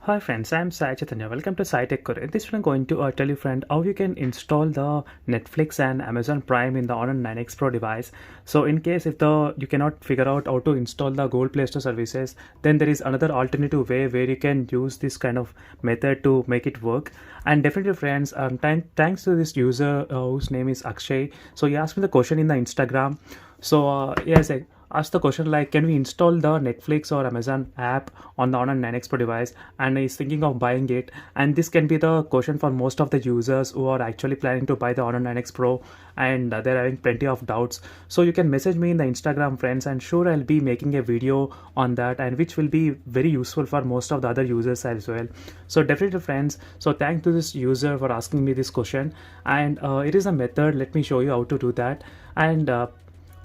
Hi friends, I am Sai Chaitanya. Welcome to Sai Tech Korea. In this video, I'm going to tell you friend how you can install the Netflix and Amazon Prime in the Honor 9X Pro device. So in case if you cannot figure out how to install the Google Play Store services, then there is another alternative way where you can use this kind of method to make it work. And definitely friends, thanks to this user whose name is Akshay. So he asked me the question in the Instagram. So yes, I asked the question like, can we install the Netflix or Amazon app on the Honor 9X Pro device? And he's thinking of buying it. And this can be the question for most of the users who are actually planning to buy the Honor 9X Pro, and they're having plenty of doubts. So you can message me in the Instagram friends, and sure I'll be making a video on that, and which will be very useful for most of the other users as well. So definitely friends, so thanks to this user for asking me this question, and it is a method. Let me show you how to do that. And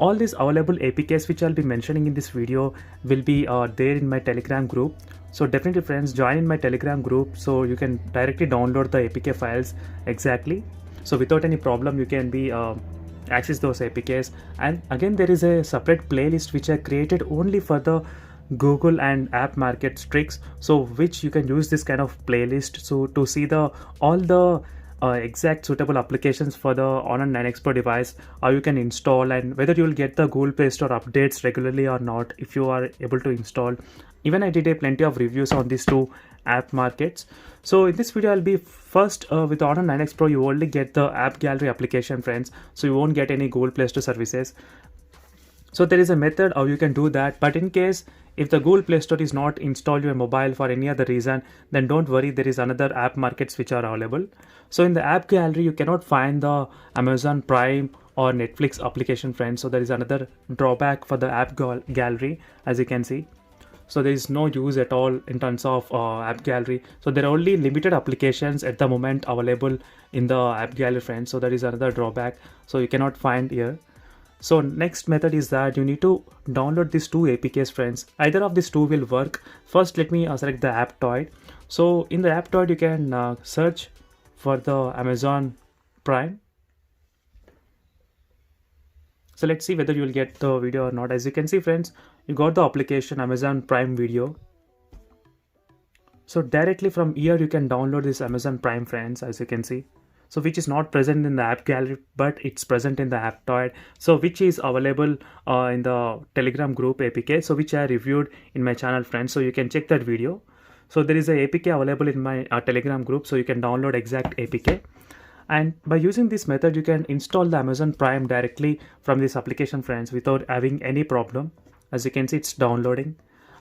all these available APKs which I'll be mentioning in this video will be there in my Telegram group. So definitely friends, join in my Telegram group so you can directly download the APK files exactly. So without any problem you can be access those APKs. And again, there is a separate playlist which I created only for the Google and app market tricks, so which you can use this kind of playlist so to see the all the exact suitable applications for the Honor 9X Pro device, how you can install, and whether you will get the Google Play Store updates regularly or not if you are able to install. Even I did a plenty of reviews on these two app markets. So in this video I'll be first with the Honor 9X Pro, you only get the app gallery application friends, so you won't get any Google Play Store services. So there is a method how you can do that, but in case if the Google Play Store is not installed your mobile for any other reason, then don't worry, there is another app markets which are available. So in the app gallery you cannot find the Amazon Prime or Netflix application friends, so there is another drawback for the app gallery, as you can see. So there is no use at all in terms of app gallery. So there are only limited applications at the moment available in the app gallery friends, so that is another drawback, so you cannot find here. So next method is that you need to download these two APKs friends. Either of these two will work. First let me select the Aptoid. So in the Aptoid you can search for the Amazon Prime. So let's see whether you will get the video or not. As you can see friends, you got the application Amazon Prime Video. So directly from here you can download this Amazon Prime friends, as you can see. So which is not present in the app gallery, but it's present in the Aptoid, so which is available in the Telegram group APK, so which I reviewed in my channel friends, so you can check that video. So there is a APK available in my Telegram group, so you can download exact APK. And by using this method you can install the Amazon Prime directly from this application friends without having any problem. As you can see, it's downloading.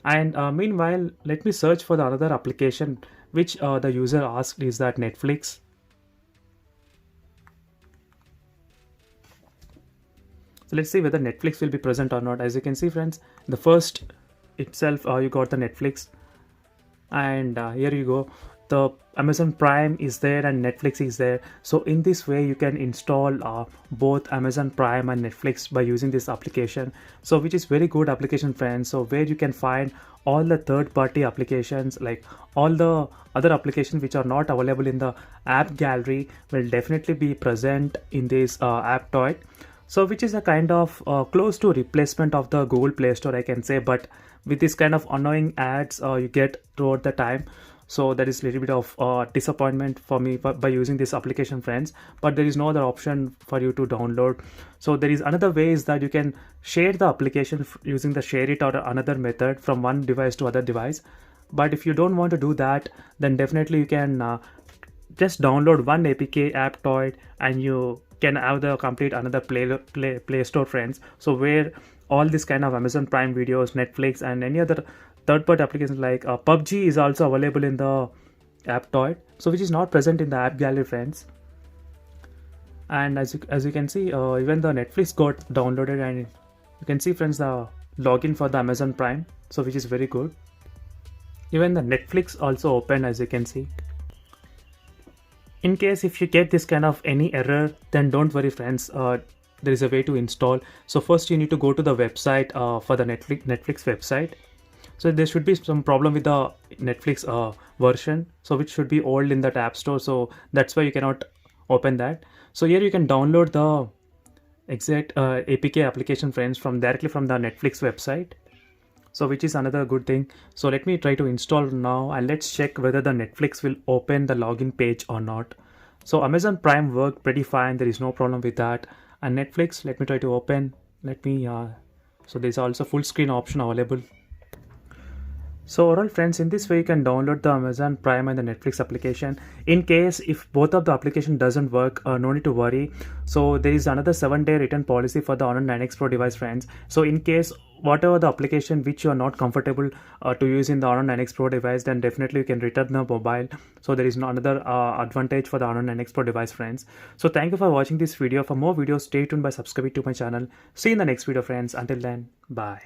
And meanwhile, let me search for the another application which the user asked, is that Netflix. So let's see whether Netflix will be present or not. As you can see friends, the first itself you got the Netflix, and here you go, the Amazon Prime is there and Netflix is there. So in this way you can install both Amazon Prime and Netflix by using this application, so which is very good application friends. So where you can find all the third-party applications, like all the other applications which are not available in the app gallery will definitely be present in this Aptoid. So which is a kind of close to replacement of the Google Play Store, I can say, but with this kind of annoying ads you get throughout the time. So that is a little bit of disappointment for me by using this application friends, but there is no other option for you to download. So there is another way is that you can share the application using the share it or another method from one device to other device. But if you don't want to do that, then definitely you can just download one APK Aptoid and you can have the complete another play store friends, so where all this kind of Amazon Prime videos, Netflix and any other third-party applications like PUBG is also available in the Aptoid, so which is not present in the app gallery friends. And as you can see, even the Netflix got downloaded, and you can see friends the login for the Amazon Prime, so which is very good. Even the Netflix also opened, as you can see. In case if you get this kind of any error, then don't worry friends, there is a way to install. So first you need to go to the website for the Netflix website. So there should be some problem with the Netflix version, so which should be old in that app store, so that's why you cannot open that. So here you can download the exact APK application friends from directly from the Netflix website. so which is another good thing. So let me try to install now, and let's check whether the Netflix will open the login page or not. So Amazon Prime worked pretty fine, there is no problem with that. And Netflix, let me try to open. Let me so there's also full screen option available. So overall friends, in this way you can download the Amazon Prime and the Netflix application. In case if both of the application doesn't work, no need to worry. So there is another 7-day return policy for the Honor 9X Pro device friends. So in case whatever the application which you are not comfortable to use in the Honor 9X Pro device, then definitely you can return the mobile. So there is no another advantage for the Honor 9X Pro device friends. So thank you for watching this video. For more videos, stay tuned by subscribing to my channel. See you in the next video friends. Until then, bye.